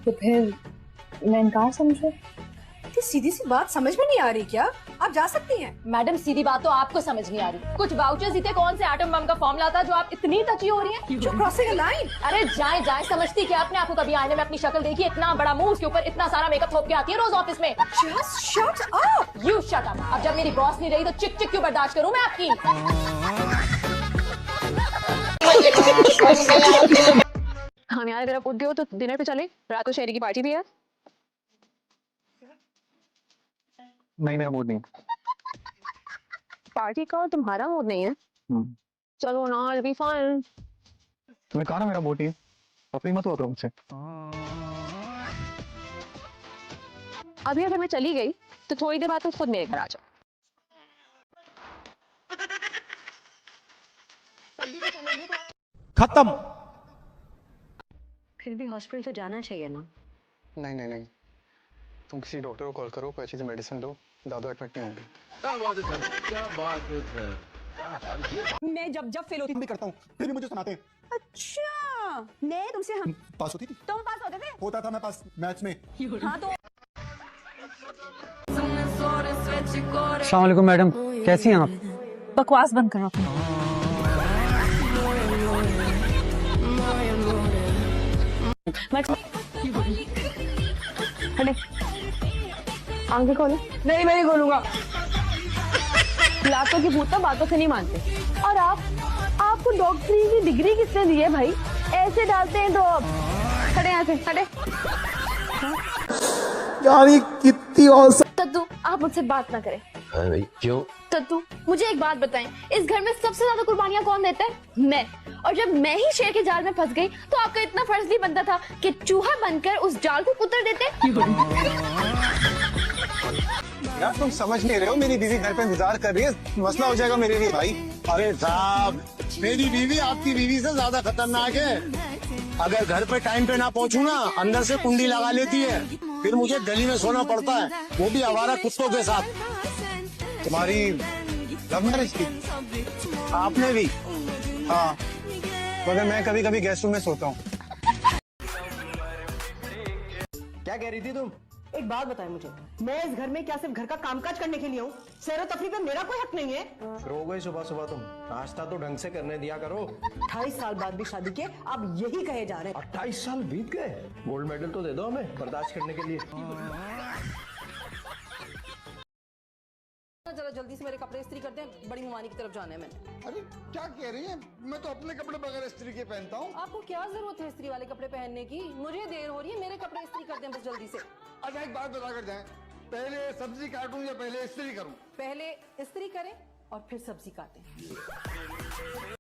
तो फिर मैं इनकार समझूं? इतनी सीधी सी बात समझ में नहीं आ रही क्या? आप जा सकती हैं। मैडम सीधी बात तो आपको समझ नहीं आ रही। कुछ वाउचर्स ही थे, कौन से एटम बम का फॉर्मूला था जो आप इतनी टची हो रही हैं? जो क्रॉसिंग लाइन। अरे जाए जाए, समझती क्या आपने? आपको कभी आईने में अपनी शक्ल देखी? इतना बड़ा मुंह, उसके ऊपर इतना सारा मेकअप थोप के आती है रोज ऑफिस में। Just shut up. You shut up. अब जब मेरी बॉस नहीं रही तो चिक चिक क्यों बर्दाश्त करूं मैं आपकी? हम यार अगर आप उठ गए हो तो डिनर पे चले, रात को शहरी की पार्टी भी है। नहीं मेरा मूड नहीं। पार्टी का और तुम्हारा मूड नहीं है? चलो ना, it'll be fun। तुम्हें कहा ना मेरा मूड नहीं है, अपनी मत होगा मुझसे। अभी अगर मैं चली गई तो थोड़ी देर बाद तुम खुद मेरे घर आ जाओ। खत्म। फिर भी हॉस्पिटल तो जाना चाहिए ना। नहीं नहीं नहीं, तुम किसी डॉक्टर को कॉल करो, कोई अच्छी सी मेडिसिन लो, दादू एडमिट नहीं होंगे। मैं जब फेल होती भी करता हूँ फिर भी मुझे सुनाते हैं। अच्छा, मैं तुमसे हम पास होती थी? तुम पास होते थे? होता था मैं पास मैथ्स में। हाँ तो अस्सलाम वालेकुम मैडम, कैसी हैं आप? बकवास बंद करो अपनी। आंखें खोलो। नहीं, मैं नहीं खोलूंगा। लातों की भूत बातों से नहीं मानते। और आपको डॉक्टरी की डिग्री किसने दी है भाई? ऐसे डालते हैं तो आप खड़े यहाँ से खड़े। यार ये कितनी औसम। तद्दू, आप मुझसे बात ना करें। भाई क्यों? तद्दू, मुझे एक बात बताएं, इस घर में सबसे ज्यादा कुर्बानियां कौन देता है? मैं। और जब मैं ही शेर के जाल में फंस गई तो आपका इतना फर्ज नहीं बनता था कि चूहा बनकर उस जाल को कुतर देते? यार तुम समझ नहीं रहे हो, मेरी बीवी घर पे इंतजार कर रही है, मसला हो जाएगा मेरे लिए भाई। अरे साहब, मेरी बीवी आपकी बीवी से ज्यादा खतरनाक है। अगर घर पे टाइम पे ना पहुंचूं ना, अंदर से कुंडी लगा लेती है, फिर मुझे गली में सोना पड़ता है, वो भी आवारा कुत्तों के साथ। तुम्हारी लव मैरिज थी? आपने भी? हाँ, मगर मैं कभी कभी गेस्ट रूम में सोता हूँ। क्या कह रही थी तुम? एक बात बताएं मुझे, मैं इस घर में क्या सिर्फ घर का कामकाज करने के लिए हूँ? सैर तफरी पे मेरा कोई हक नहीं है? फिर हो गई सुबह सुबह तुम, नाश्ता तो ढंग से करने दिया करो। 28 साल बाद भी शादी के आप यही कहे जा रहे हैं। 28 साल बीत गए, गोल्ड मेडल तो दे दो हमें बर्दाश्त करने के लिए। जरा जल्दी से मेरे कपड़े इस्त्री करते हैं, बड़ी मुमानी की तरफ जाना है मैंने। अरे क्या कह रही है? मैं तो अपने कपड़े बगैर इस्त्री के पहनता हूँ। आपको क्या जरूरत है इस्त्री वाले कपड़े पहनने की? मुझे देर हो रही है, मेरे कपड़े इस्त्री करते हैं बस जल्दी से। अच्छा एक बात बता कर जाए, पहले सब्जी काटूं या पहले इस्त्री करूं? पहले इस्त्री करें और फिर सब्जी काटें।